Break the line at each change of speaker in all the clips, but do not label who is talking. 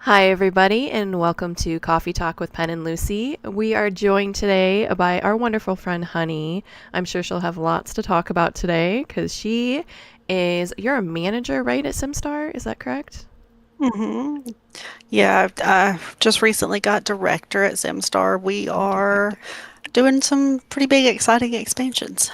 Hi, everybody, and welcome to Coffee Talk with Penn and Lucy. We are joined today by our wonderful friend Honey. I'm sure she'll have lots to talk about today because you're a manager, right, at SimStar? Is that correct?
hmm Yeah, I just recently got director at Zimstar. We are
Director.
doing some pretty big, exciting expansions.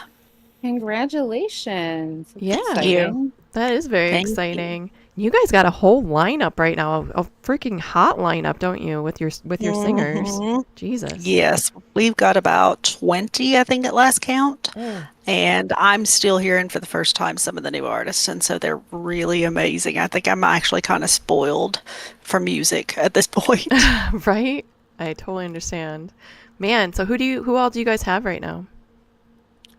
Congratulations. It's
Yeah,
You.
exciting.
that is very
Thank you.
exciting. You guys got a whole lineup right now, a freaking hot lineup, don't you, with your singers?
hmm
Jesus.
Yes, we've got about 20, I think, at last count.
Mm.
And I'm still hearing for the first time some of the new artists, and so they're really amazing. I think I'm actually kind of spoiled for music at this point.
Right? I totally understand. Man, so who all do you guys have right now?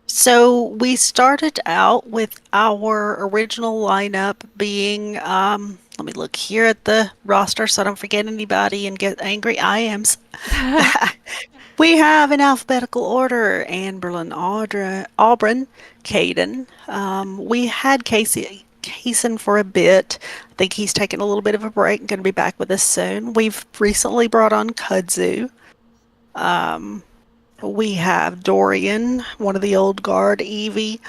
So we started out with our original lineup being, let me look here at the roster so I don't forget anybody and get angry. I am. We have in alphabetical order Anberlin, Audra, Auburn, Caden. We had Kaysen for a bit. I think he's taking a little bit of a break and going to be back with us soon. We've recently brought on Kudzu. Um, we have Dorian, one of the old guard, Evie,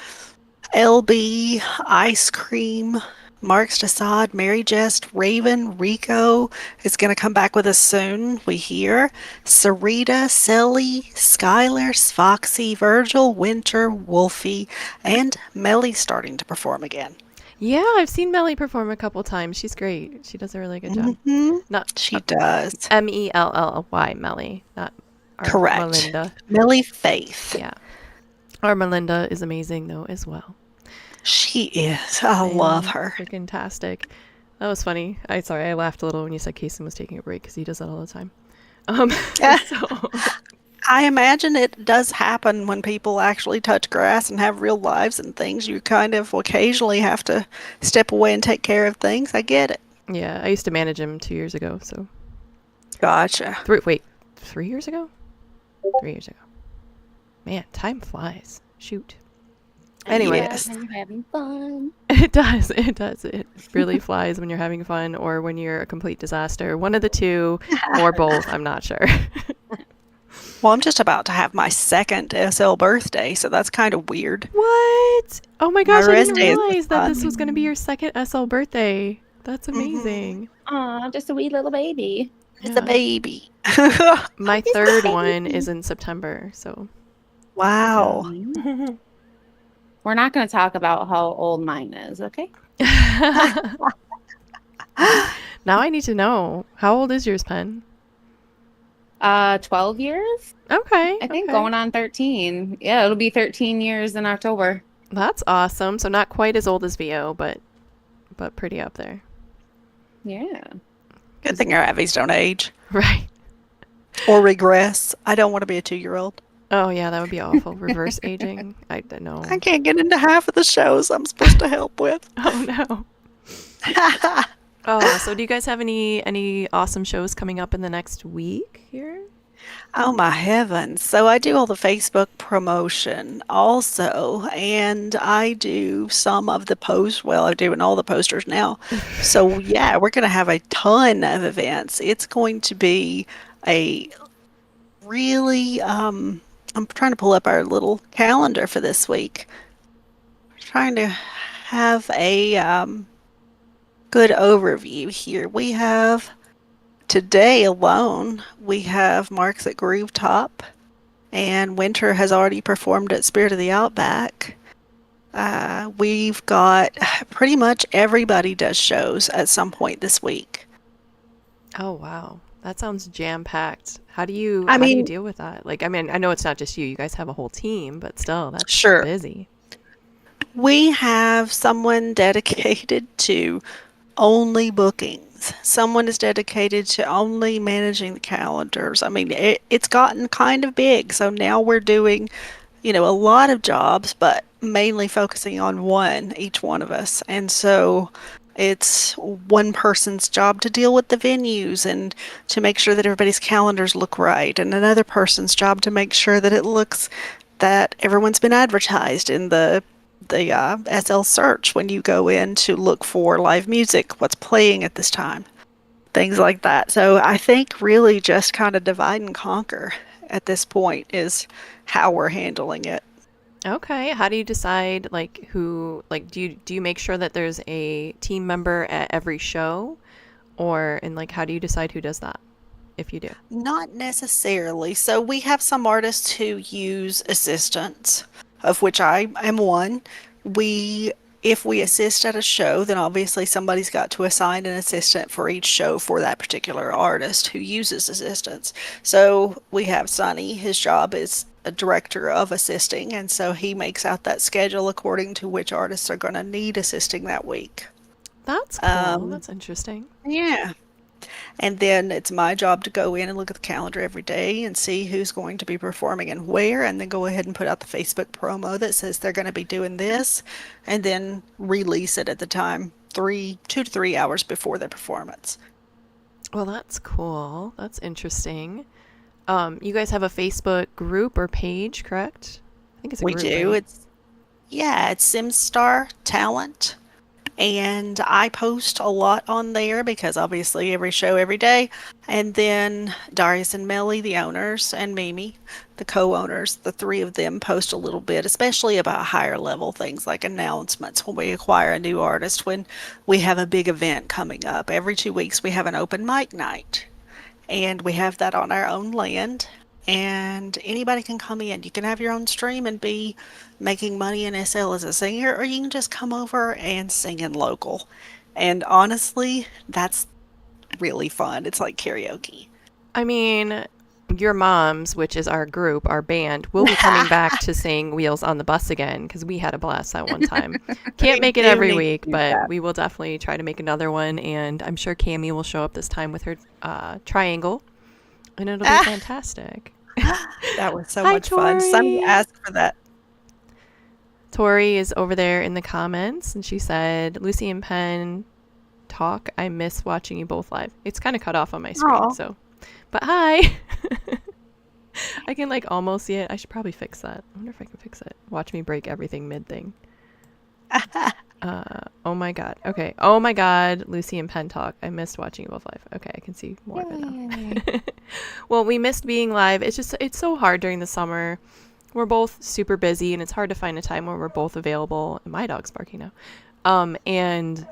LB, Ice Cream, Marks Desaad, Mary Jest, Raven, Rico is going to come back with us soon, we hear. Sarita, Selly, Skylar, Foxy, Virgil, Winter, Wolfie, and Melly starting to perform again.
Yeah, I've seen Melly perform a couple times. She's great. She does a really good job.
hmm
Not
She does.
Melly, Melly, not our
Correct.
Melinda.
Melly Faith.
Yeah. Our Melinda is amazing though as well.
She is. I love
And
her.
freaking tastic. That was funny. I laughed a little when you said Kason was taking a break because he does that all the time. Um, so
I imagine it does happen when people actually touch grass and have real lives and things. You kind of occasionally have to step away and take care of things. I get it.
yeah, I used to manage him 2 years ago. So
Gotcha.
wait, 3 years ago? 3 years ago. Man, time flies. Shoot. Anyway,
Yeah,
Yes.
when you're having fun.
it does. It does. It really flies when you're having fun or when you're a complete disaster. One of the two, or both. I'm not sure.
Well, I'm just about to have my second SL birthday, so that's kind of weird.
What? Oh my
My
gosh, I
rest
didn't
day is this
realize that this
month.
was going to be your second SL birthday. That's
hmm
amazing.
Aw, just a wee little baby.
It's a
Yeah.
baby.
My
Just a
third one
baby.
is in September, so yeah.
Wow.
We're not going to talk about how old mine is, okay?
Now I need to know. How old is yours, Pen?
12 years?
Okay,
I think
okay.
going on 13. Yeah, it'll be 13 years in October.
That's awesome. So not quite as old as VO, but pretty up there.
Yeah.
Good thing our Abbies don't age
Right.
or regress. I don't want to be a 2-year-old.
Oh yeah, that would be awful. Reverse aging. I don't
I
know.
can't get into half of the shows I'm supposed to help with.
Oh no. Oh, so do you guys have any awesome shows coming up in the next week here?
Oh my heavens. So I do all the Facebook promotion also, and I do some of the posts. Well, I'm doing all the posters now. So yeah, we're going to have a ton of events. It's going to be a really, I'm trying to pull up our little calendar for this week. Trying to have a good overview here. We have today alone, we have Marks at Groove Top, and Winter has already performed at Spirit of the Outback. We've got pretty much everybody does shows at some point this week.
Oh wow. That sounds jam-packed. How do you
I
how do you
mean,
deal with that? Like I mean, I know it's not just you. You guys have a whole team, but still, that's
sure.
busy.
We have someone dedicated to only bookings. Someone is dedicated to only managing the calendars. I mean, it's gotten kind of big. So now we're doing, a lot of jobs, but mainly focusing on one, each one of us. And so it's one person's job to deal with the venues and to make sure that everybody's calendars look right, and another person's job to make sure that it looks that everyone's been advertised in the SL search when you go in to look for live music, what's playing at this time, things like that. So I think really just kind of divide and conquer at this point is how we're handling it.
Okay. How do you decide like who like do you make sure that there's a team member at every show or and like how do you decide who does that if you do?
Not necessarily. So we have some artists who use assistants, of which I am one. We, if we assist at a show, then obviously somebody's got to assign an assistant for each show for that particular artist who uses assistants. So we have Sonny. His job is a director of assisting, and so he makes out that schedule according to which artists are going to need assisting that week.
That's cool.
Um,
That's interesting.
yeah. And then it's my job to go in and look at the calendar every day and see who's going to be performing and where, and then go ahead and put out the Facebook promo that says they're going to be doing this, and then release it at the time, 2 to 3 hours before the performance.
Well, that's cool. That's interesting. You guys have a Facebook group or page, correct? I think it's a
We
group,
do.
right?
It's SimStar Talent. And I post a lot on there because obviously every show every day. And then Darius and Melly, the owners, and Mimi, the co-owners, the three of them post a little bit, especially about higher level things like announcements when we acquire a new artist, when we have a big event coming up. Every 2 weeks we have an open mic night, and we have that on our own land. And anybody can come in. You can have your own stream and be making money in SL as a singer, or you can just come over and sing in local. And honestly, that's really fun. It's like karaoke.
I mean, your mom's, which is our group, our band, will be coming back to sing Wheels on the Bus again because we had a blast that one time. Can't
We
make it
do
every
need
week,
to do
but
that.
we will definitely try to make another one. And I'm sure Cami will show up this time with her triangle, and it'll be
Ah,
fantastic.
that was so
Hi,
much fun. Sunny
Tori.
asked for that.
Tori is over there in the comments, and she said, Lucy and Penn talk. I miss watching you both live. It's kind of cut off on my screen,
Oh,
so. But hi! I can like almost see it. I should probably fix that. I wonder if I can fix it. Watch me break everything mid thing. Oh my god. Okay. Oh my god, Lucy and Penn talk. I missed watching you both live. Okay, I can see more of it
Yay.
now. Well, we missed being live. It's so hard during the summer. We're both super busy and it's hard to find a time where we're both available. And my dog's barking now. And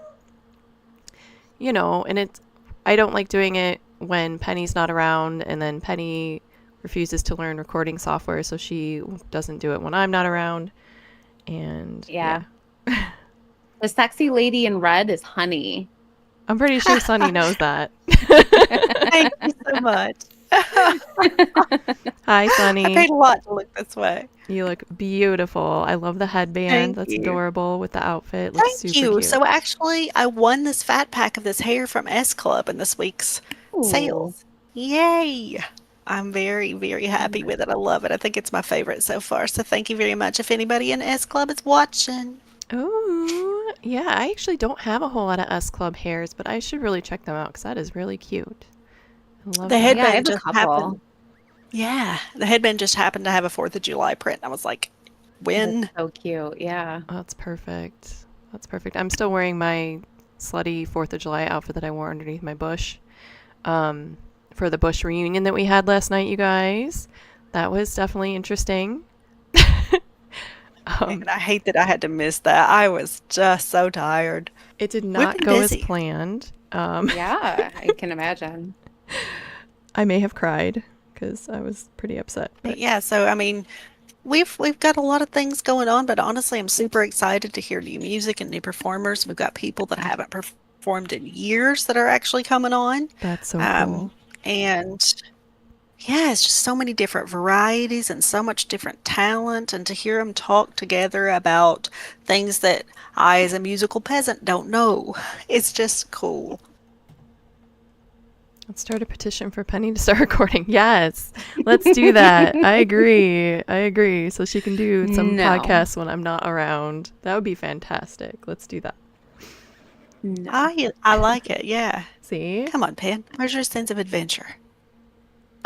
and I don't like doing it when Penny's not around, and then Penny refuses to learn recording software, so she doesn't do it when I'm not around. And
Yeah. The sexy lady in red is Honey.
I'm pretty sure Sunny knows that.
thank you so much.
Hi,
I
Sunny.
paid a lot to look this way.
You look beautiful. I love the headband.
Thank
That's
you.
adorable with the outfit. Looks
Thank
super
you.
cute.
So actually, I won this fat pack of this hair from S Club in this week's
Ooh.
sales. Yay! I'm very, very happy with it. I love it. I think it's my favorite so far. So thank you very much if anybody in S Club is watching.
Ooh, yeah, I actually don't have a whole lot of S Club hairs, but I should really check them out because that is really cute. I love
The
that.
Yeah, I
headband
have a
just
couple.
happened. Yeah, the headband just happened to have a 4th of July print. I was like,
That's
when?
so cute. Yeah.
Oh, that's perfect. That's perfect. I'm still wearing my slutty 4th of July outfit that I wore underneath my bush for the bush reunion that we had last night, you guys. That was definitely interesting.
And I hate that I had to miss that. I was just so tired.
It did
We've
not
been
go as
busy.
planned.
Yeah, I can imagine.
I may have cried because I was pretty upset. But
Yeah, so I mean, we've got a lot of things going on, but honestly, I'm super excited to hear new music and new performers. We've got people that haven't performed in years that are actually coming on.
that's so
Um,
cool.
and yeah, it's just so many different varieties and so much different talent, and to hear them talk together about things that I, as a musical peasant, don't know. It's just cool.
Let's start a petition for Penny to start recording. Yes, let's do that. I agree. I agree. So she can do some
No.
podcasts when I'm not around. That would be fantastic. Let's do that.
No.
I like it. Yeah.
See?
Come on, Pen. Where's your sense of adventure?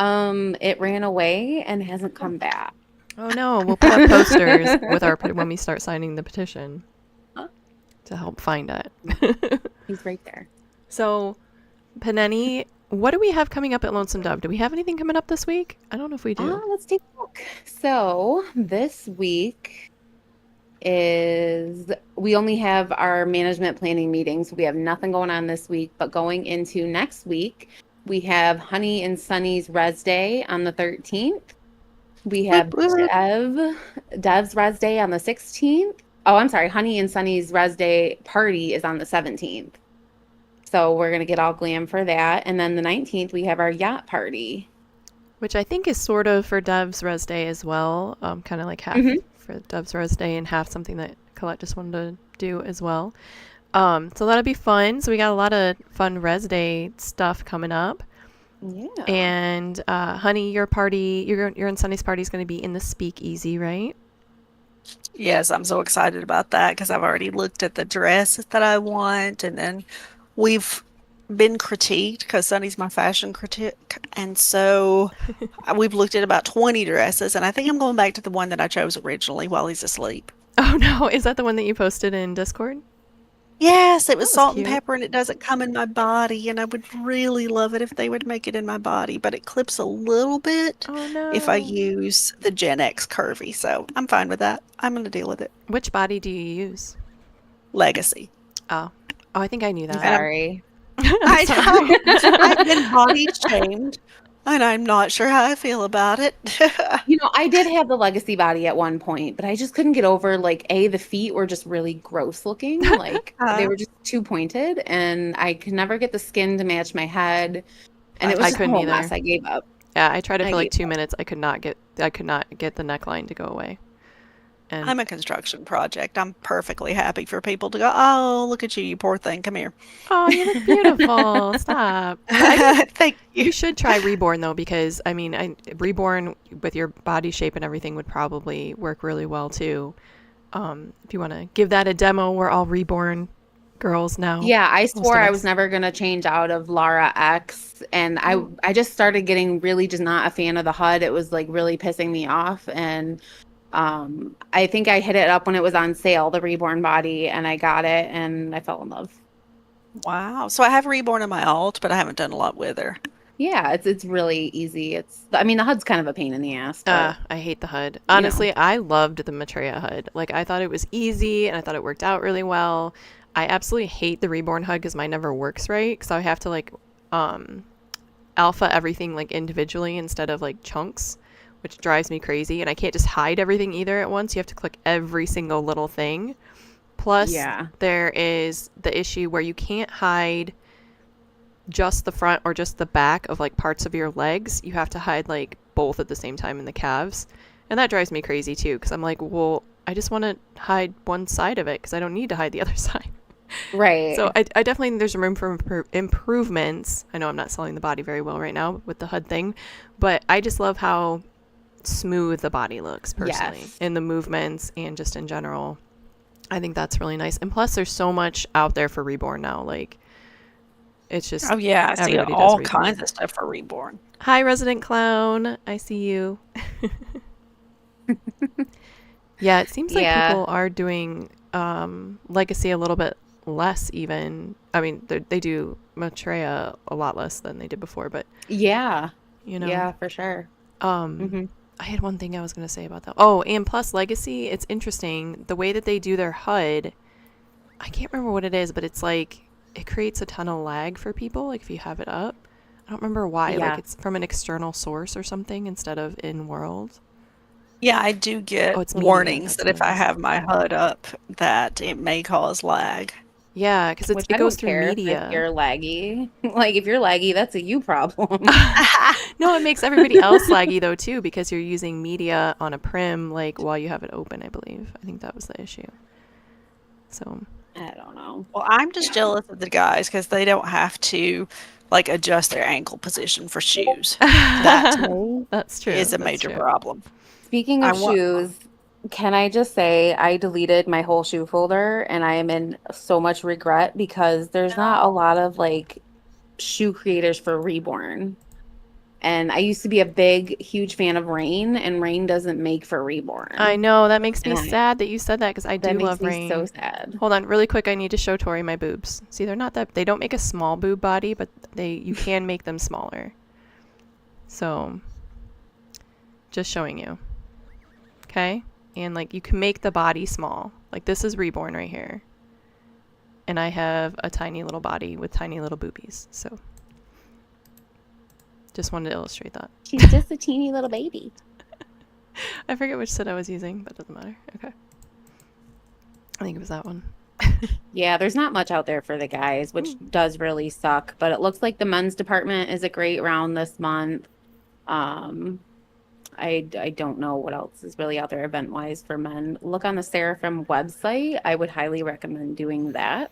It ran away and hasn't come back.
Oh no, we'll put up posters with our when we start signing the petition
Huh?
to help find it.
He's right there.
So Paneni, what do we have coming up at Lonesome Dove? Do we have anything coming up this week? I don't know if we do.
Let's take a look. So this week is we only have our management planning meetings. We have nothing going on this week, but going into next week, we have Honey and Sunny's Res Day on the 13th. We have
Whoop, whoop.
Dev's Res Day on the 16th. Oh, I'm sorry. Honey and Sunny's Res Day party is on the 17th. So we're going to get all glam for that. And then the 19th, we have our yacht party.
Which I think is sort of for Dev's Res Day as well. Kind of like half for Dev's Res Day and half something that Colette just wanted to do as well. So that'll be fun. So we got a lot of fun Res Day stuff coming up.
Yeah.
And Honey, your party, your and Sunny's party is going to be in the Speakeasy, right?
Yes, I'm so excited about that because I've already looked at the dress that I want, and then we've been critiqued because Sunny's my fashion critic, and so we've looked at about 20 dresses, and I think I'm going back to the one that I chose originally while he's asleep.
Oh no, is that the one that you posted in Discord?
Yes, it
That
was
was
salt and
cute.
pepper, and it doesn't come in my body, and I would really love it if they would make it in my body, but it clips a little bit
Oh
if I
no.
use the Gen X curvy, so I'm fine with that. I'm going to deal with it.
Which body do you use?
Legacy.
Oh. Oh, I think I knew
I'm
that.
And
sorry.
I'm
I know. I've
sorry.
been body shamed, and I'm not sure how I feel about it.
I did have the legacy body at one point, but I just couldn't get over the feet were just really gross looking. Like they
Uh,
were just too pointed, and I could never get the skin to match my head, and
I
it was
I
just a
couldn't
whole
either.
mess. I gave up.
Yeah, I tried it
I
for like
get
2 minutes. I could not get the neckline to go away. And
I'm a construction project. I'm perfectly happy for people to go, oh, look at you, you poor thing. Come here.
oh, you look beautiful. Stop. But I think
Thank you.
you should try Reborn though, because I mean, Reborn with your body shape and everything would probably work really well too. If you want to give that a demo, we're all Reborn girls now.
Yeah, I
Most
swore
of
I was
us.
never gonna change out of Lara X, and I just started getting really just not a fan of the HUD. It was like really pissing me off, and I think I hit it up when it was on sale, the Reborn body, and I got it, and I fell in love.
Wow. So I have Reborn in my alt, but I haven't done a lot with her.
Yeah, it's really easy. I mean, the HUD's kind of a pain in the ass, but
I hate the HUD.
you know,
Honestly, I loved the Maitreya HUD. Like, I thought it was easy and I thought it worked out really well. I absolutely hate the Reborn HUD because mine never works right. Because I have to, like, um, alpha everything, like, individually instead of, like, chunks, which drives me crazy. And I can't just hide everything either at once. You have to click every single little thing. Plus,
yeah,
there is the issue where you can't hide just the front or just the back of like parts of your legs. You have to hide like both at the same time in the calves. And that drives me crazy too because I'm like, well, I just want to hide one side of it because I don't need to hide the other side. So
right.
I definitely think there's room for improvements. I know I'm not selling the body very well right now with the HUD thing, but I just love how smooth the body looks personally
Yes.
in the movements and just in general. I think that's really nice. And plus, there's so much out there for Reborn now. Like, it's just
Oh, yeah. I see
everybody does
all
Reborn.
kinds of stuff for Reborn.
Hi, Resident Clown. I see you. Yeah, it seems like
Yeah,
people are doing Legacy a little bit less, even. I mean, they do Maitreya a lot less than they did before, but,
yeah,
you know.
yeah, for sure.
Um,
Hmm.
I had one thing I was going to say about that. Oh, and plus Legacy, it's interesting. The way that they do their HUD, I can't remember what it is, but it's like it creates a ton of lag for people, like if you have it up. I don't remember why. Like
Yeah.
it's from an external source or something instead of in world.
Yeah, I do
Oh,
get
it's media.
warnings
That's
that
what
if
it
I
is.
have my HUD up, that it may cause lag.
Yeah, because
Which
it
I
goes
don't
through
care if
media.
you're laggy. Like if you're laggy, that's a you problem.
No, it makes everybody else laggy though too because you're using media on a prim like while you have it open, I believe. I think that was the issue. So,
I don't know.
Well, I'm just
Yeah.
jealous of the guys because they don't have to like adjust their ankle position for shoes. That to me
that's true.
is a
That's
major
true.
problem.
Speaking
I
of
want
shoes, can I just say I deleted my whole shoe folder and I am in so much regret because there's not a lot of like shoe creators for Reborn. And I used to be a big, huge fan of Rain, and Rain doesn't make for
I
Reborn.
know that makes me
And
sad that you said that because I
that
do
makes
love
me so
Rain.
sad.
Hold on, really quick. I need to show Tori my boobs. See, they're not that. They don't make a small boob body, but you can make them smaller. So, just showing you. Okay? And like you can make the body small. Like this is Reborn right here. And I have a tiny little body with tiny little boobies. So, just wanted to illustrate that.
She's just a teeny little baby.
I forget which sit I was using, but it doesn't matter. Okay. I think it was that one.
Yeah, there's not much out there for the guys, which does really suck. But it looks like the men's department is a great round this month. Um, I don't know what else is really out there event wise for men. Look on the Seraphim website. I would highly recommend doing that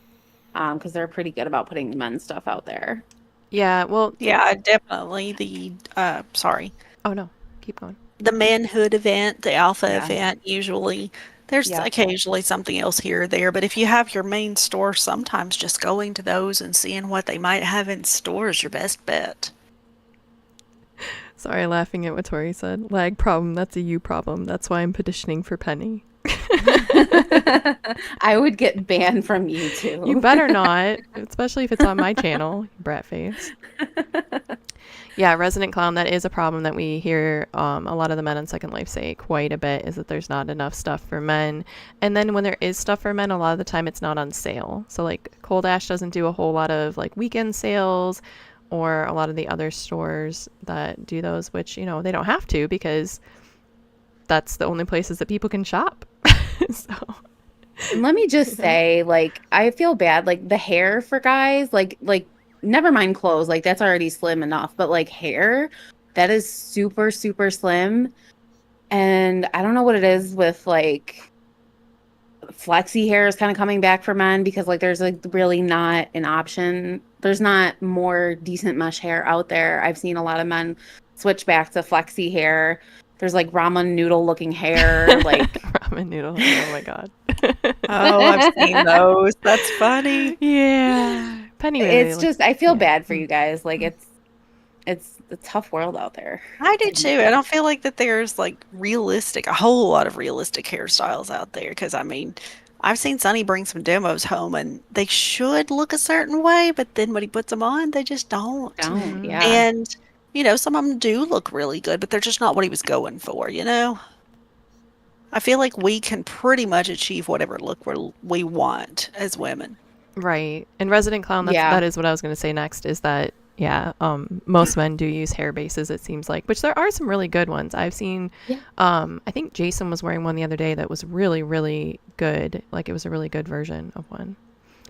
because they're pretty good about putting the men's stuff out there.
Yeah, well,
Yeah, definitely sorry,
oh no, keep going.
the manhood event, the alpha
Yeah.
event, usually there's
Yeah.
occasionally something else here or there, but if you have your main store, sometimes just going to those and seeing what they might have in store is your best bet.
Sorry, laughing at what Tori said. Lag problem, that's a you problem. That's why I'm petitioning for Penny.
I would get banned from YouTube.
You better not, especially if it's on my channel, you brat face. Yeah, resident clown, that is a problem that we hear a lot of the men on Second Life say quite a bit, is that there's not enough stuff for men. And then when there is stuff for men, a lot of the time it's not on sale. So like Cold Ash doesn't do a whole lot of like weekend sales, or a lot of the other stores that do those, which, you know, they don't have to because that's the only places that people can shop. So
And let me just say, like, I feel bad. Like the hair for guys, like never mind clothes, like that's already slim enough. But like hair, that is super, super slim. And I don't know what it is with like flexi hair is kind of coming back for men because like there's like really not an option. There's not more decent mesh hair out there. I've seen a lot of men switch back to flexi hair. There's like ramen noodle looking hair, like
ramen noodles. Oh my god.
Oh, I've seen those. That's funny.
Yeah. Penny really
it's just I feel
yeah.
bad for you guys. Like it's a tough world out there.
I do too. I don't feel like that there's like a whole lot of realistic hairstyles out there. Because I mean, I've seen Sonny bring some demos home and they should look a certain way, but then when he puts them on, they just don't.
Don't,
Mhm.
yeah.
And, you know, some of them do look really good, but they're just not what he was going for, you know? I feel like we can pretty much achieve whatever look we want as women.
Right. And resident clown,
Yeah.
that is what I was going to say next, is that yeah, most men do use hair bases, it seems like, which there are some really good ones. I've seen
Yeah.
I think Jason was wearing one the other day that was really, really good. Like it was a really good version of one.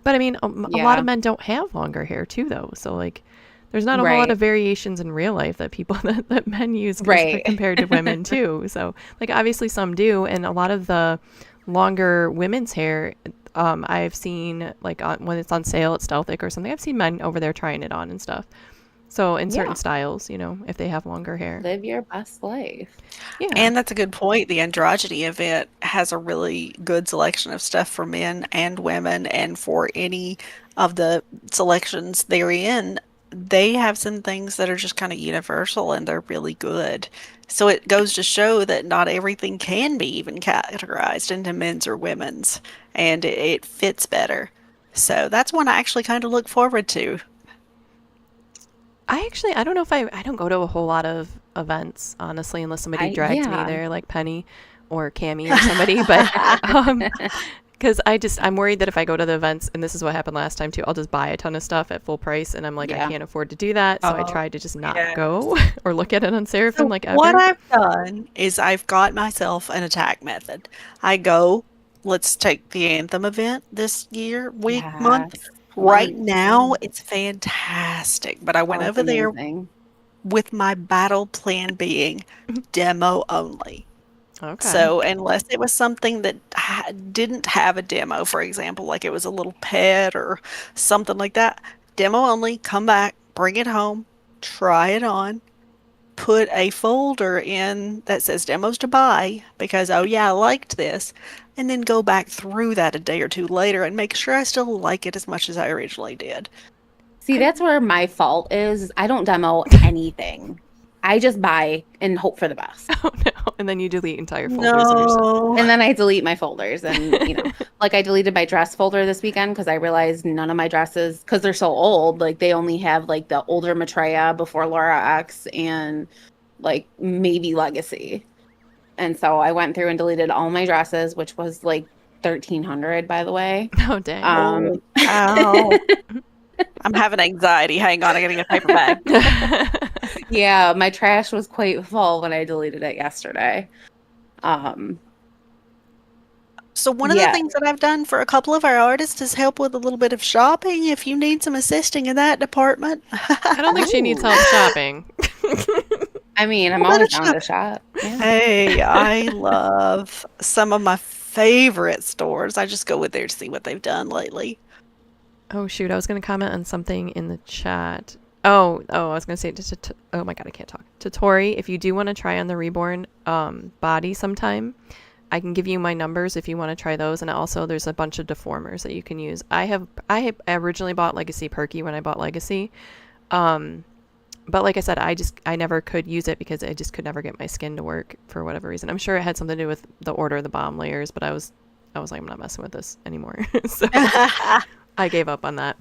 But I mean, a lot
Yeah.
of men don't have longer hair too, though. So like there's not a whole lot
Right.
of variations in real life that people that men use
Right.
compared to women too. So like obviously some do, and a lot of the longer women's hair I've seen like when it's on sale at Stealthic or something, I've seen men over there trying it on and stuff. So in certain
Yeah.
styles, you know, if they have longer hair.
Live your best life.
Yeah.
And that's a good point. The androgyny event has a really good selection of stuff for men and women, and for any of the selections they're in, they have some things that are just kind of universal and they're really good. So it goes to show that not everything can be even categorized into men's or women's, and it fits better. So that's one I actually kind of look forward to.
I don't know if I don't go to a whole lot of events, honestly, unless somebody drags me
Yeah.
there, like Penny or Cammy or somebody. But because I'm worried that if I go to the events, and this is what happened last time too, I'll just buy a ton of stuff at full price, and I'm like, I
Yeah.
can't afford to do that, so I
Oh,
tried to just not
yes.
go or look at it on Seraphim
So
like
what
ever.
I've done is I've got myself an attack method. I go, let's take the Anthem event this year, month.
Yes.
Right
Month.
now, it's fantastic, but I went
Oh, it's
over there
amazing.
with my battle plan being demo only.
Okay.
So unless it was something that didn't have a demo, for example, like it was a little pet or something like that, demo only, come back, bring it home, try it on, put a folder in that says demos to buy because, oh yeah, I liked this, and then go back through that a day or two later and make sure I still like it as much as I originally did.
See, that's where my fault is. I don't demo anything. I just buy and hope for the best.
Oh no. And then you delete entire folders of your stuff.
No.
And then I delete my folders and, like I deleted my dress folder this weekend because I realized none of my dresses, because they're so old, like they only have like the older Maitreya before Laura X and like maybe Legacy. And so I went through and deleted all my dresses, which was like 1,300, by the way.
Oh dang.
Holy cow. I'm having anxiety. Hang on, I gotta get a paper bag.
Yeah, my trash was quite full when I deleted it yesterday. Um,
So one of the
yeah,
things that I've done for a couple of our artists is help with a little bit of shopping if you need some assisting in that department.
I don't think she needs
Ooh.
help shopping.
I mean, I'm
A little
always
bit of
down to
shopping.
shop. Yeah.
Hey, I love some of my favorite stores. I just go with there to see what they've done lately.
Oh shoot, I was gonna comment on something in the chat. I was gonna say oh my god, I can't talk. To Tori, if you do want to try on the Reborn body sometime, I can give you my numbers if you want to try those. And also, there's a bunch of deformers that you can use. I originally bought Legacy Perky when I bought Legacy, but like I said, I never could use it because I just could never get my skin to work for whatever reason. I'm sure it had something to do with the Order of the Bomb layers, but I was like, I'm not messing with this anymore. So I gave up on that.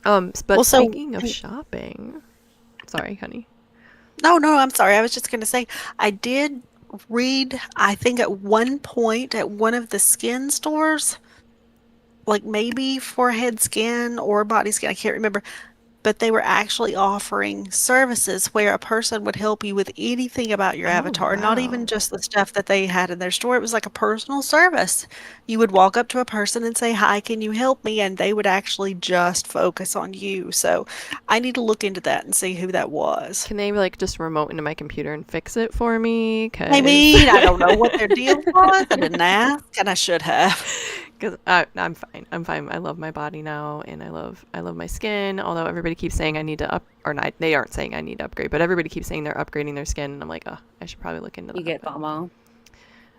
But
Well, so
speaking of shopping, sorry, honey.
no, I'm sorry. I was just going to say I did read, I think at one point at one of the skin stores, like maybe forehead skin or body skin, I can't remember, but they were actually offering services where a person would help you with anything about your
Oh
avatar, not even
wow.
just the stuff that they had in their store. It was like a personal service. You would walk up to a person and say, "Hi, can you help me?" And they would actually just focus on you. So I need to look into that and see who that was.
Can they like just remote into my computer and fix it for me?
I
Cause
mean, I don't know what their deal was. I didn't ask, and I should have.
Because I'm fine. I'm fine. I love my body now, and I love my skin. Although everybody keeps saying I need to up, or not, they aren't saying I need to upgrade, but everybody keeps saying they're upgrading their skin, and I'm like, oh, I should probably look into
You
that.
get
But
FOMO.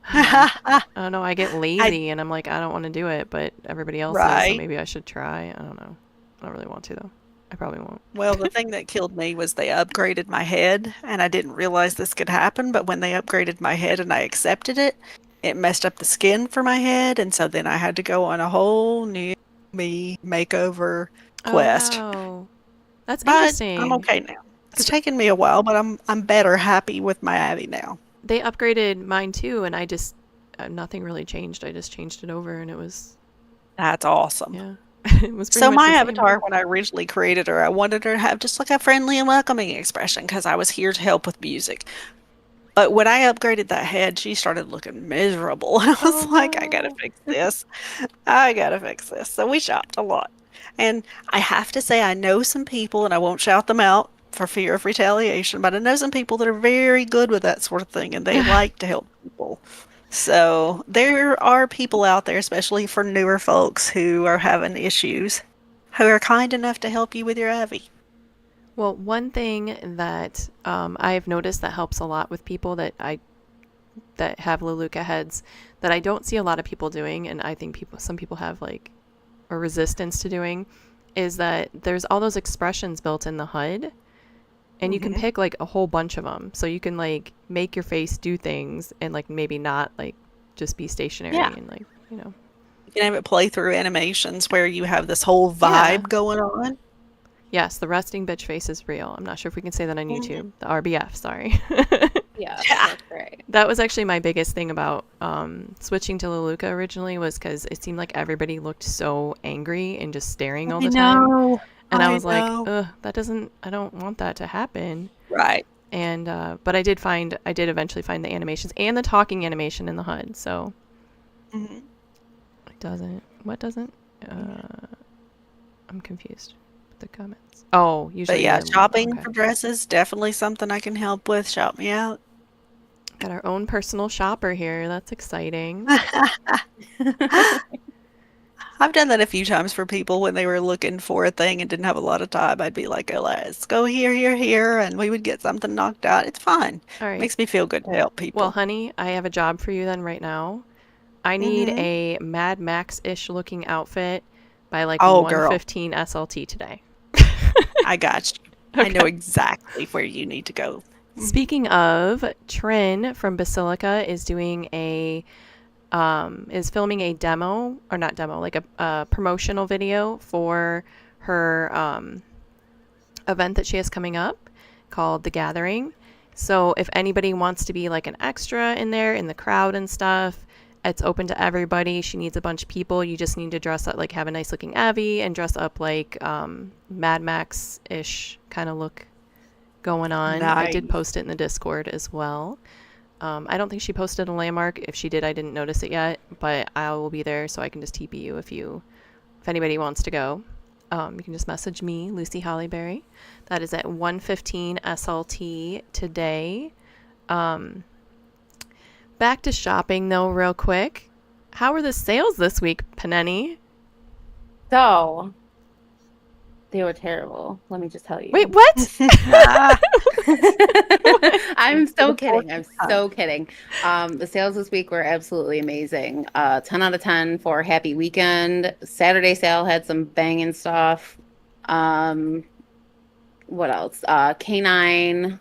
I don't know. I get
I
lazy, and I'm like, I don't want to do it, but everybody else is, so
right.
maybe I should try. I don't know. I don't really want to though. I probably won't.
Well, the thing that killed me was they upgraded my head, and I didn't realize this could happen, but when they upgraded my head and I accepted it, it messed up the skin for my head, and so then I had to go on a whole new me makeover
Oh
quest.
wow, that's
But I'm
interesting.
okay now. It's
Because
taken me a while, but I'm better happy with my Abby now.
they upgraded mine too, and I just nothing really changed. I just changed it over, and it was
That's awesome.
yeah, it was pretty
So
much
my
the same.
avatar, when I originally created her, I wanted her to have just like a friendly and welcoming expression because I was here to help with music. But when I upgraded that head, she started looking miserable. And I
Oh
was like, I gotta
no.
fix this. I gotta fix this. So we shopped a lot. And I have to say, I know some people, and I won't shout them out for fear of retaliation, but I know some people that are very good with that sort of thing and they like to help people. So there are people out there, especially for newer folks who are having issues, who are kind enough to help you with your Abby.
Well, one thing that I've noticed that helps a lot with people that have Leluca heads that I don't see a lot of people doing, and I think some people have like a resistance to doing, is that there's all those expressions built in the HUD, and you can
Hmm.
pick like a whole bunch of them. So you can like make your face do things and like maybe not like just be stationary
Yeah.
and like, you know.
You can have it play through animations where you have this whole
Yeah.
vibe going on.
Yes, the resting bitch face is real. I'm not sure if we can say that on
Mhm.
YouTube. The RBF, sorry.
Yeah,
Yeah.
that's great.
That was actually my biggest thing about switching to Leluca originally was because it seemed like everybody looked so angry and just staring all
I
the time.
know.
And I
I
was like,
know.
ugh, I don't want that to happen.
Right.
And, but I did eventually find the animations and the talking animation in the HUD. So
Hmm.
what doesn't? I'm confused with the comments. Oh,
But
usually
yeah, shopping
okay.
for dresses, definitely something I can help with. Shop me out.
Got our own personal shopper here. That's exciting.
I've done that a few times for people when they were looking for a thing and didn't have a lot of time. I'd be like, "Oh, let's go here, here, here," and we would get something knocked out. It's fun.
All right.
Makes me feel good to help
Well,
people.
honey, I have a job for you then right now. I need
Hmm.
a Mad Max-ish looking outfit by like
Oh, girl,
1:15 SLT today.
I got you. I know
Okay.
exactly where you need to go.
Speaking of, Trin from Basilica is doing is filming a demo, or not demo, like a promotional video for her event that she has coming up called The Gathering. So if anybody wants to be like an extra in there in the crowd and stuff, it's open to everybody. She needs a bunch of people. You just need to dress up, like have a nice looking Abby and dress up like Mad Max ish kind of look going on. I did
Nice.
post it in the Discord as well. I don't think she posted a landmark. If she did, I didn't notice it yet, but I will be there so I can just TP you if anybody wants to go. You can just message me, Lucy Hollyberry. That is at 1:15 SLT today. Back to shopping though, real quick. How were the sales this week, Paneni?
So they were terrible. Let me just tell you.
Wait, what?
Ah,
I'm so
the fourth
kidding. I'm
time.
so kidding. The sales this week were absolutely amazing. 10 out of 10 for Happy Weekend. Saturday sale had some banging stuff. What else? Canine,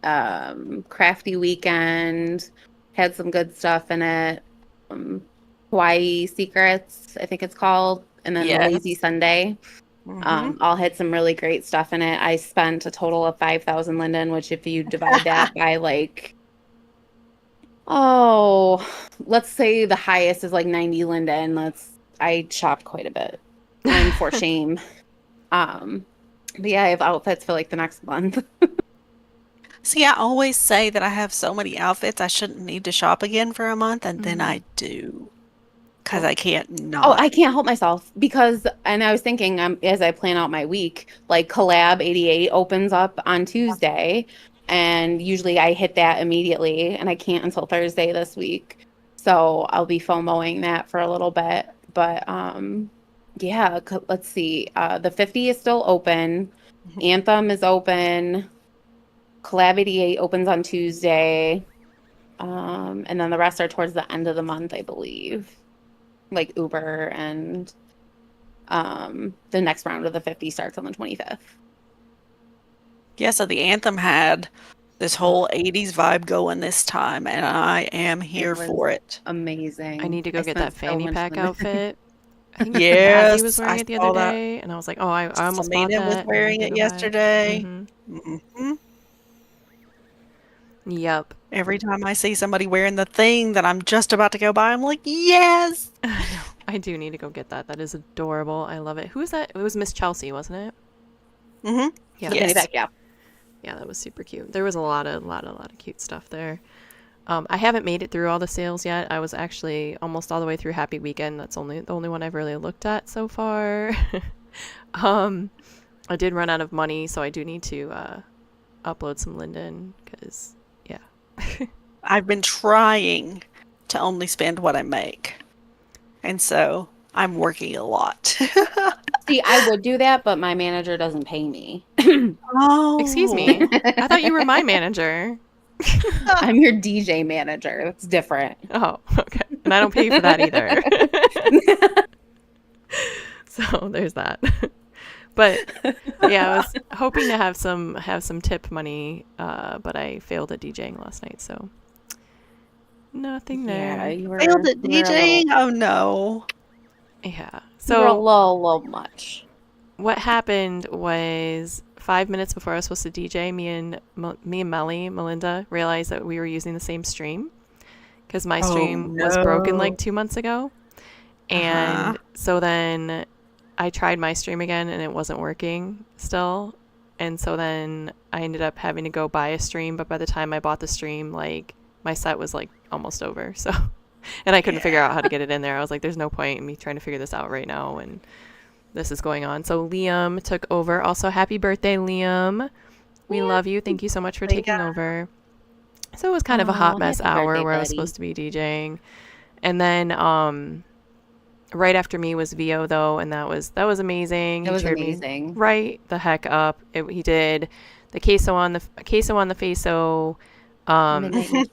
Crafty Weekend had some good stuff in it. Hawaii Secrets, I think it's called, and then the
Yes.
Lazy Sunday. All had some really great stuff in it. I spent a total of 5,000 linden, which if you divide that by like, oh, let's say the highest is like 90 linden. I shopped quite a bit. I'm for shame. But yeah, I have outfits for like the next month.
See, I always say that I have so many outfits I shouldn't need to shop again for a month, and then I do. Because I can't
Oh,
not.
I can't help myself because, and I was thinking, as I plan out my week, like Collab 88 opens up on Tuesday, and usually I hit that immediately, and I can't until Thursday this week. So I'll be FOMOing that for a little bit. But yeah, let's see. The 50 is still open. Anthem is open. Collab 88 opens on Tuesday. And then the rest are towards the end of the month, I believe. Like Uber and the next round of the 50 starts on the 25th.
Yeah, so the Anthem had this whole 80s vibe going this time, and I am here
was
for it.
Amazing.
I need to go get that
spent so
fanny
much
pack
money.
outfit. I think Abby
Yes,
was wearing
I
it the
saw
other
that.
day, and I was like, oh, I almost bought
Samina was
that.
wearing it yesterday. hmm
Yep.
Every time I see somebody wearing the thing that I'm just about to go buy, I'm like, yes!
I do need to go get that. That is adorable. I love it. Who is that? It was Miss Chelsea, wasn't it?
hmm
Yeah.
The penny
Yes.
back, yeah.
Yeah, that was super cute. There was a lot of cute stuff there. I haven't made it through all the sales yet. I was actually almost all the way through Happy Weekend. That's the only one I've really looked at so far. I did run out of money, so I do need to upload some Linden because yeah.
I've been trying to only spend what I make. And so I'm working a lot.
See, I would do that, but my manager doesn't pay me.
Oh.
Excuse me. I thought you were my manager.
I'm your DJ manager. That's different.
Oh, okay. And I don't pay you for that either. So there's that. But yeah, I was hoping to have some tip money, but I failed at DJing last night, so nothing
Yeah,
there.
you were
Failed at
you were a
DJing?
little,
Oh no.
Yeah.
you were a
So
little much.
what happened was 5 minutes before I was supposed to DJ, me and Melinda realized that we were using the same stream because my
Oh
stream was broken
no.
like 2 months ago. And so then I tried my stream again and it wasn't working still. And so then I ended up having to go buy a stream. But by the time I bought the stream, like my set was like almost over. So, and I couldn't figure out how to get it in there. I was like, there's no point in me trying to figure this out right now. And this is going on. So Liam took over. Also, happy birthday, Liam. We love you. Thank you so much for taking over. So it was kind of a hot mess
happy
hour
birthday,
where I was
buddy.
supposed to be DJing. And then right after me was Vio though, and that was amazing.
It
He
was
cheered me
amazing.
right the heck up. He did the queso on the queso,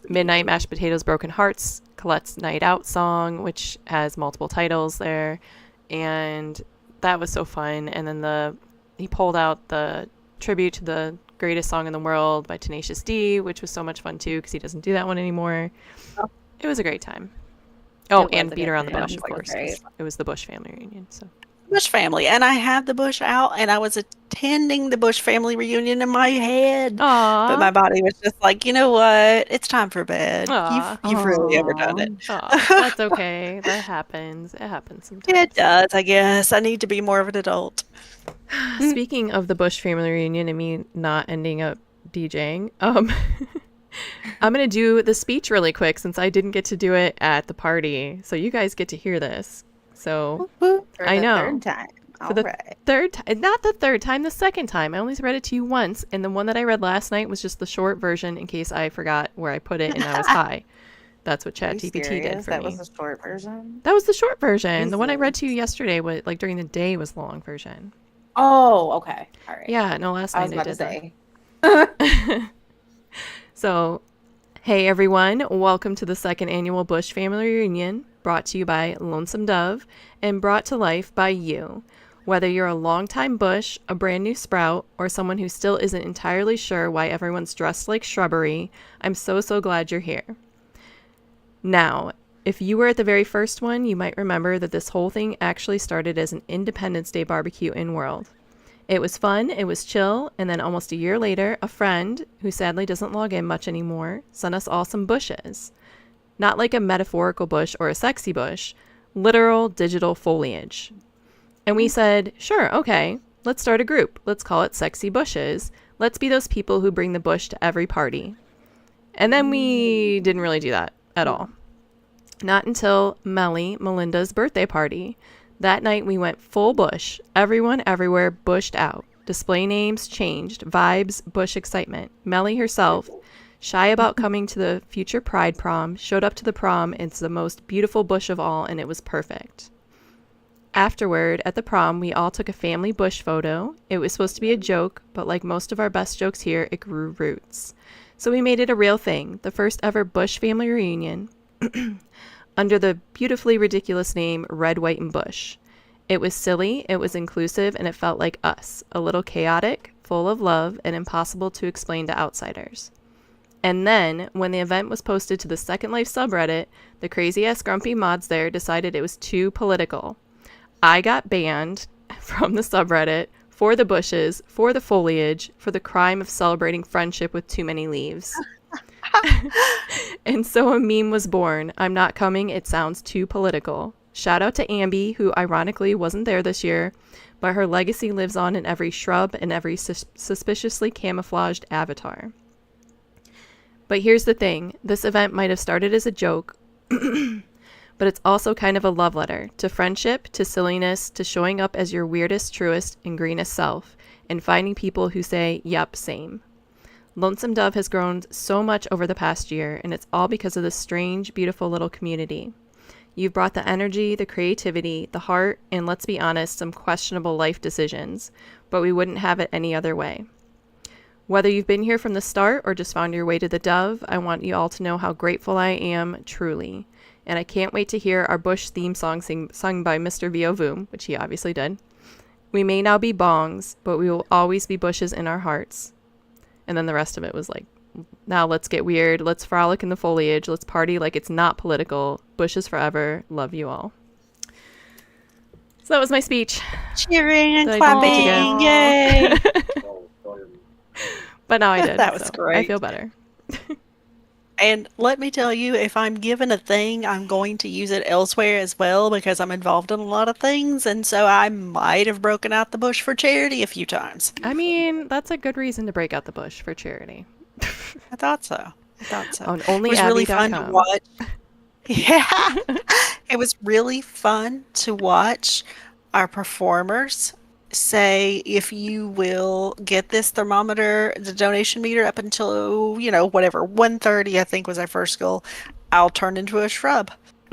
midnight mashed potatoes, broken hearts, Colette's night out song, which has multiple titles there, and that was so fun. And then he pulled out the tribute to the Greatest Song in the World by Tenacious D, which was so much fun too because he doesn't do that one anymore. It was a great time. Oh,
It was
and
a
Beat
good
Around the
time.
Bush, of
It was
course.
great.
It was the Bush family reunion. So
Bush family, and I have the Bush out, and I was attending the Bush family reunion in my head, but my
Aw.
body was just like, you know what? It's time for bed.
Aw.
You've really overdone
Aw.
it.
Aw. That's okay. That happens. It happens
It
sometimes.
does, I guess. I need to be more of an adult.
Speaking of the Bush family reunion and me not ending up DJing, I'm going to do the speech really quick since I didn't get to do it at the party. So you guys get to hear this. So
For
I
the
know.
third time.
For
All
the
right.
third time, not the third time, the second time. I only read it to you once, and the one that I read last night was just the short version in case I forgot where I put it and I was high. That's what
Are you
ChatGPT did
serious?
for
That
me.
was the short version?
That was the short version. The one I read to you
Jesus.
yesterday, was like during the day, was the long version.
Oh, okay. All right.
Yeah, no, last
I was
night I
about to
did that.
say.
So, hey everyone, welcome to the second annual Bush Family Reunion, brought to you by Lonesome Dove and brought to life by you. Whether you're a longtime Bush, a brand new sprout, or someone who still isn't entirely sure why everyone's dressed like shrubbery, I'm so glad you're here. Now, if you were at the very first one, you might remember that this whole thing actually started as an Independence Day barbecue in World. It was fun, it was chill, and then almost a year later, a friend, who sadly doesn't log in much anymore, sent us all some bushes. Not like a metaphorical bush or a sexy bush, literal digital foliage. And we said, sure, okay, let's start a group. Let's call it Sexy Bushes. Let's be those people who bring the bush to every party. And then we didn't really do that at all. Not until Melinda's birthday party. That night we went full bush. Everyone everywhere bushed out. Display names changed. Vibes, bush excitement. Melly herself, shy about coming to the future Pride prom, showed up to the prom. It's the most beautiful bush of all, and it was perfect. Afterward, at the prom, we all took a family bush photo. It was supposed to be a joke, but like most of our best jokes here, it grew roots. So we made it a real thing, the first ever Bush family reunion, under the beautifully ridiculous name Red, White, and Bush. It was silly, it was inclusive, and it felt like us, a little chaotic, full of love, and impossible to explain to outsiders. And then, when the event was posted to the Second Life subreddit, the crazy-ass grumpy mods there decided it was too political. I got banned from the subreddit for the bushes, for the foliage, for the crime of celebrating friendship with too many leaves. And so a meme was born. I'm not coming, it sounds too political. Shout out to Ambi, who ironically wasn't there this year, but her legacy lives on in every shrub and every suspiciously camouflaged avatar. But here's the thing, this event might have started as a joke, but it's also kind of a love letter to friendship, to silliness, to showing up as your weirdest, truest, and greenest self, and finding people who say, yep, same. Lonesome Dove has grown so much over the past year, and it's all because of this strange, beautiful little community. You've brought the energy, the creativity, the heart, and let's be honest, some questionable life decisions, but we wouldn't have it any other way. Whether you've been here from the start or just found your way to the Dove, I want you all to know how grateful I am, truly. And I can't wait to hear our Bush theme song sung by Mr. Vio Voom, which he obviously did. We may now be bongs, but we will always be bushes in our hearts. And then the rest of it was like, now let's get weird, let's frolic in the foliage, let's party like it's not political, bushes forever, love you all. So that was my speech.
Cheering and
That I
clapping.
didn't get
Yay.
But now I did.
That was
so
great.
I feel better.
And let me tell you, if I'm given a thing, I'm going to use it elsewhere as well because I'm involved in a lot of things. And so I might have broken out the bush for charity a few times.
I mean, that's a good reason to break out the bush for charity.
I thought so. I thought so.
On
It was really fun to
onlyabby.com.
watch. Yeah. It was really fun to watch our performers say, if you will get this thermometer, the donation meter up until, whatever, 130, I think was our first goal, I'll turn into a shrub.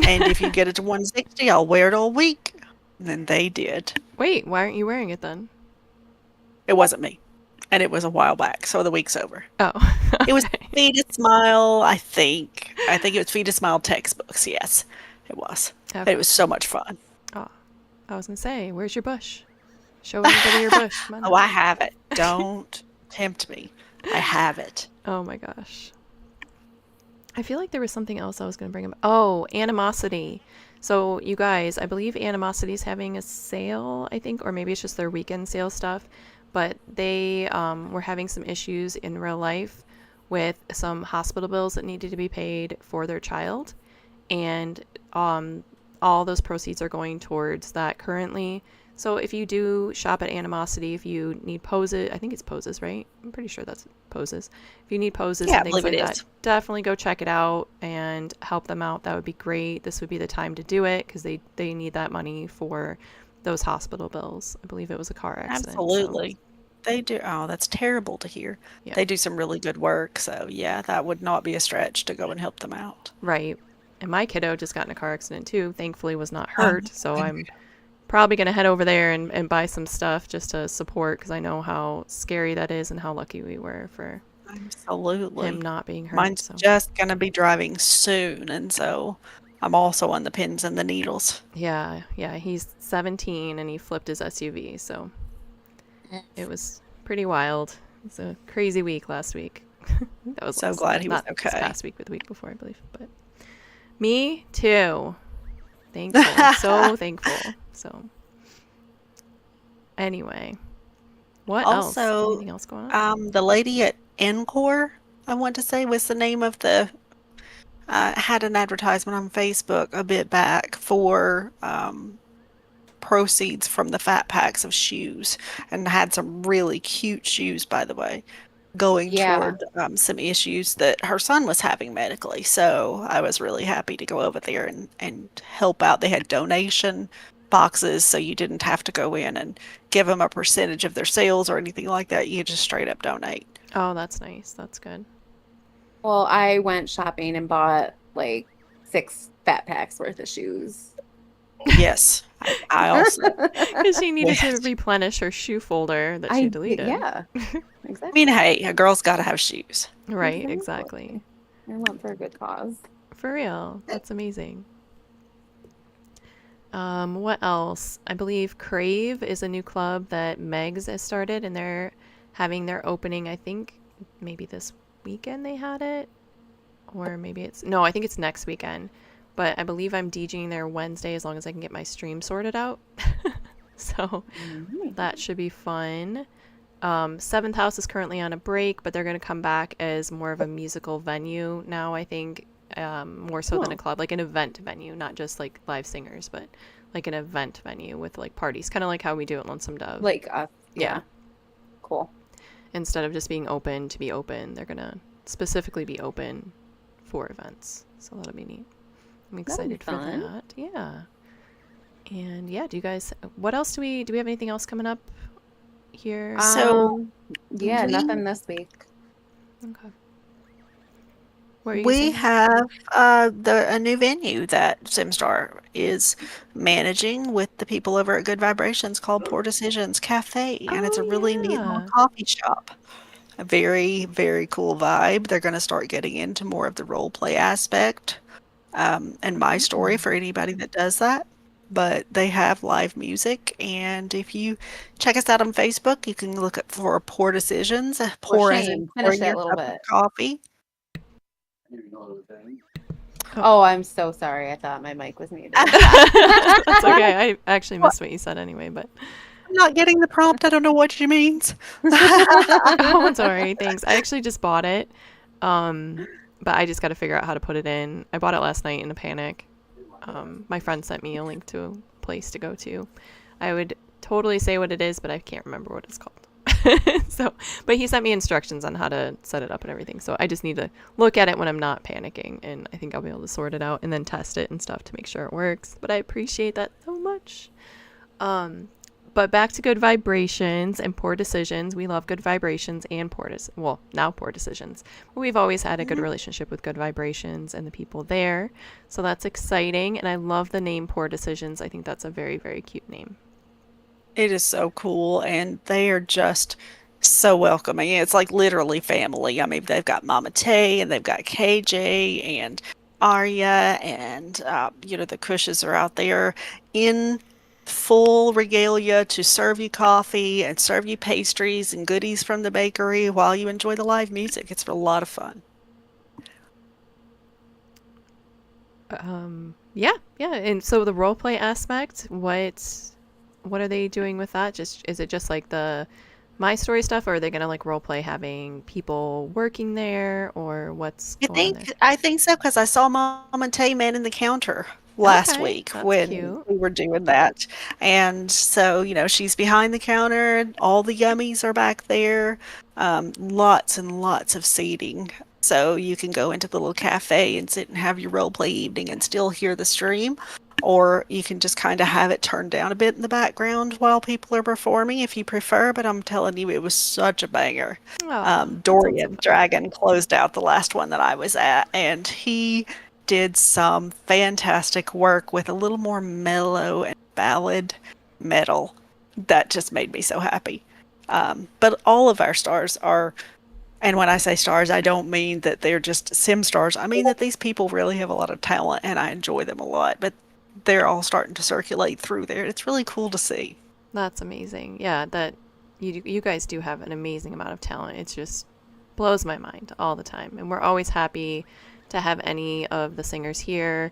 And if you get it to 160, I'll wear it all week. And then they did.
Wait, why aren't you wearing it then?
It wasn't me. And it was a while back, so the week's over.
Oh.
It was
okay.
Feed a Smile, I think. I think it was Feed a Smile textbooks, yes. It was.
Okay.
It was so much fun.
Oh, I was going to say, where's your bush? Show everybody your bush. Come on.
Oh, I have it. Don't. tempt me. I have it.
Oh my gosh. I feel like there was something else I was going to bring up. Oh, Animosity. So, you guys, I believe Animosity's having a sale, I think, or maybe it's just their weekend sale stuff. But they were having some issues in real life with some hospital bills that needed to be paid for their child. And all those proceeds are going towards that currently. So if you do shop at Animosity, if you need poses, I think it's poses, right? I'm pretty sure that's poses. If you need poses
Yeah,
and
I
things
believe
like
it
that,
is.
definitely go check it out and help them out. That would be great. This would be the time to do it because they need that money for those hospital bills. I believe it was a car accident. So
Absolutely. They do. Oh, that's terrible to hear.
yeah,
They do some really good work. So, yeah, that would not be a stretch to go and help them out.
right. And my kiddo just got in a car accident too. Thankfully was not
Oh,
hurt. So I'm probably going to head over there and buy some stuff just to support because I know how scary that is and how lucky we were for him
absolutely.
not being hurt.
Mine's
So,
just going to be driving soon. And so I'm also on the pins and the needles.
yeah, yeah, he's 17 and he flipped his SUV. So, it was pretty wild. It was a crazy week last week. That was
So
last,
glad he was
not this
okay.
past week, but the week before, I believe. But me too. Thankful. So thankful. So, anyway, what else?
Also,
Anything else going on?
the lady at Encore, I want to say, was the name of the had an advertisement on Facebook a bit back for proceeds from the fat packs of shoes, and had some really cute shoes, by the way, going
Yeah.
toward some issues that her son was having medically. So I was really happy to go over there and help out. They had donation boxes, so you didn't have to go in and give them a percentage of their sales or anything like that. You just straight up donate.
Oh, that's nice. That's good.
Well, I went shopping and bought like 6 fat packs worth of shoes.
Yes, I also.
Because she needed to
Yes.
replenish her shoe folder that she deleted.
Yeah,
I mean,
exactly.
hey, a girl's got to have shoes.
Right, exactly.
Exactly. I went for a good cause.
For real. That's amazing. What else? I believe Crave is a new club that Megs has started, and they're having their opening, I think maybe this weekend they had it. Or maybe it's, no, I think it's next weekend. But I believe I'm DJing there Wednesday as long as I can get my stream sorted out. So that should be fun. Seventh House is currently on a break, but they're going to come back as more of a musical venue now, I think, more so than a
Cool.
club, like an event venue, not just like live singers, but like an event venue with like parties, kind of like how we do at Lonesome Dove.
Like
Yeah.
yeah, cool.
Instead of just being open to be open, they're going to specifically be open for events. So that'll be neat. I'm
That'll be
excited for
fun.
that. Yeah. And yeah, do you guys, what else do we have anything else coming up here?
So
Yeah,
we
nothing this week.
Okay. What are you
we
saying?
have the a new venue that Simstar is managing with the people over at Good Vibrations called Poor Decisions Cafe, and it's a really
Oh
neat little
yeah.
coffee shop. A very, very cool vibe. They're going to start getting into more of the role play aspect, and my story for anybody that does that. But they have live music, and if you check us out on Facebook, you can look up for Poor Decisions.
For
Pour as in
shame.
pour
Finish
your
that little
cup of
bit.
coffee.
Oh, I'm so sorry. I thought my mic was muted.
That's okay. I actually missed what you said anyway, but
I'm not getting the prompt. I don't know what she means.
oh, sorry. Thanks. I actually just bought it. But I just got to figure out how to put it in. I bought it last night in a panic. My friend sent me a link to a place to go to. I would totally say what it is, but I can't remember what it's called. So, but he sent me instructions on how to set it up and everything. So I just need to look at it when I'm not panicking, and I think I'll be able to sort it out and then test it and stuff to make sure it works. But I appreciate that so much. But back to Good Vibrations and Poor Decisions. We love Good Vibrations and well, now Poor Decisions. But we've always had a good relationship with Good Vibrations and the people there. So that's exciting. And I love the name Poor Decisions. I think that's a very, very cute name.
It is so cool, and they are just so welcoming. It's like literally family. I mean, they've got Mama Tay, and they've got KJ, and Arya, and the Cushes are out there in full regalia to serve you coffee and serve you pastries and goodies from the bakery while you enjoy the live music. It's a lot of fun.
Yeah, yeah. And so the role play aspect, what are they doing with that? Just is it just like the my story stuff, or are they gonna like role play having people working there, or what's
I
going on
think
there?
I think so because I saw Mom and Tay manning the counter last
Okay,
week
that's
when
cute.
we were doing that. And so, she's behind the counter, and all the yummies are back there. Lots and lots of seating. So you can go into the little cafe and sit and have your role play evening and still hear the stream. Or you can just kind of have it turned down a bit in the background while people are performing if you prefer. But I'm telling you, it was such a banger.
Oh, that sounds so
Dorian
fun.
Dragon closed out the last one that I was at, and he did some fantastic work with a little more mellow and ballad metal that just made me so happy. But all of our stars are, and when I say stars, I don't mean that they're just sim stars. I mean that these people really have a lot of talent, and I enjoy them a lot. But they're all starting to circulate through there. It's really cool to see.
That's amazing. Yeah, that you guys do have an amazing amount of talent. It's just blows my mind all the time, and we're always happy to have any of the singers here.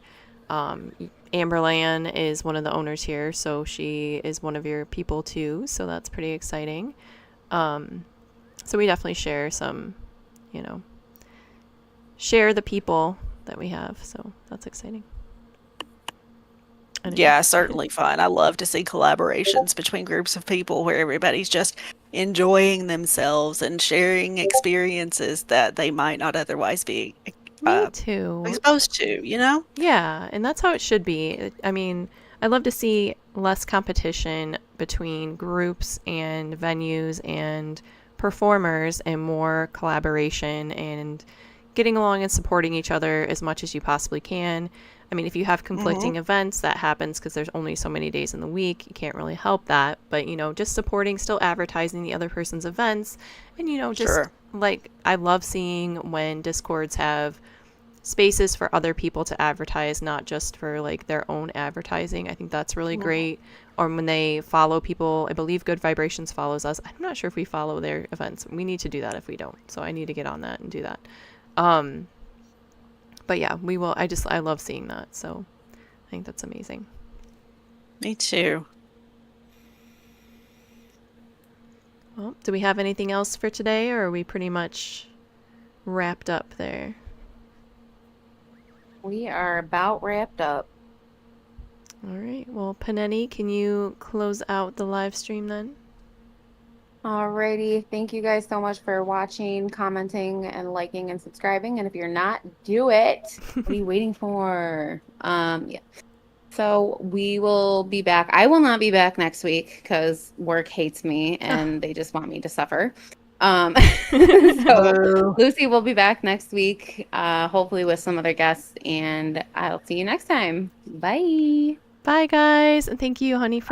Um, Amberlan is one of the owners here, so she is one of your people too. So that's pretty exciting. Um, so we definitely share some, you know, share the people that we have. So that's exciting. Anyway,
Yeah, certainly fun. I love to see collaborations between groups of people where everybody's just enjoying themselves and sharing experiences that they might not otherwise be
me
uh,
too.
exposed to, you know?
Yeah, and that's how it should be. I mean, I love to see less competition between groups and venues and performers and more collaboration and getting along and supporting each other as much as you possibly can. I mean, if you have
Hmm.
conflicting events, that happens because there's only so many days in the week. You can't really help that. But, just supporting, still advertising the other person's events. And, just
Sure.
like I love seeing when Discords have spaces for other people to advertise, not just for like their own advertising. I think that's really
Mhm.
great. Or when they follow people, I believe Good Vibrations follows us. I'm not sure if we follow their events. We need to do that if we don't. So I need to get on that and do that. Um, but yeah, we will. I love seeing that. So I think that's amazing.
Me too.
Well, do we have anything else for today, or are we pretty much wrapped up there?
We are about wrapped up.
All right. Well, Paneni, can you close out the live stream then?
Alrighty. Thank you guys so much for watching, commenting, and liking and subscribing. And if you're not, do it. What are you waiting for? Yeah. So we will be back. I will not be back next week because work hates me and they just want me to suffer. Um, so
Boo.
Lucy will be back next week, hopefully with some other guests, and I'll see you next time. Bye.
Bye, guys, and thank you, honey, for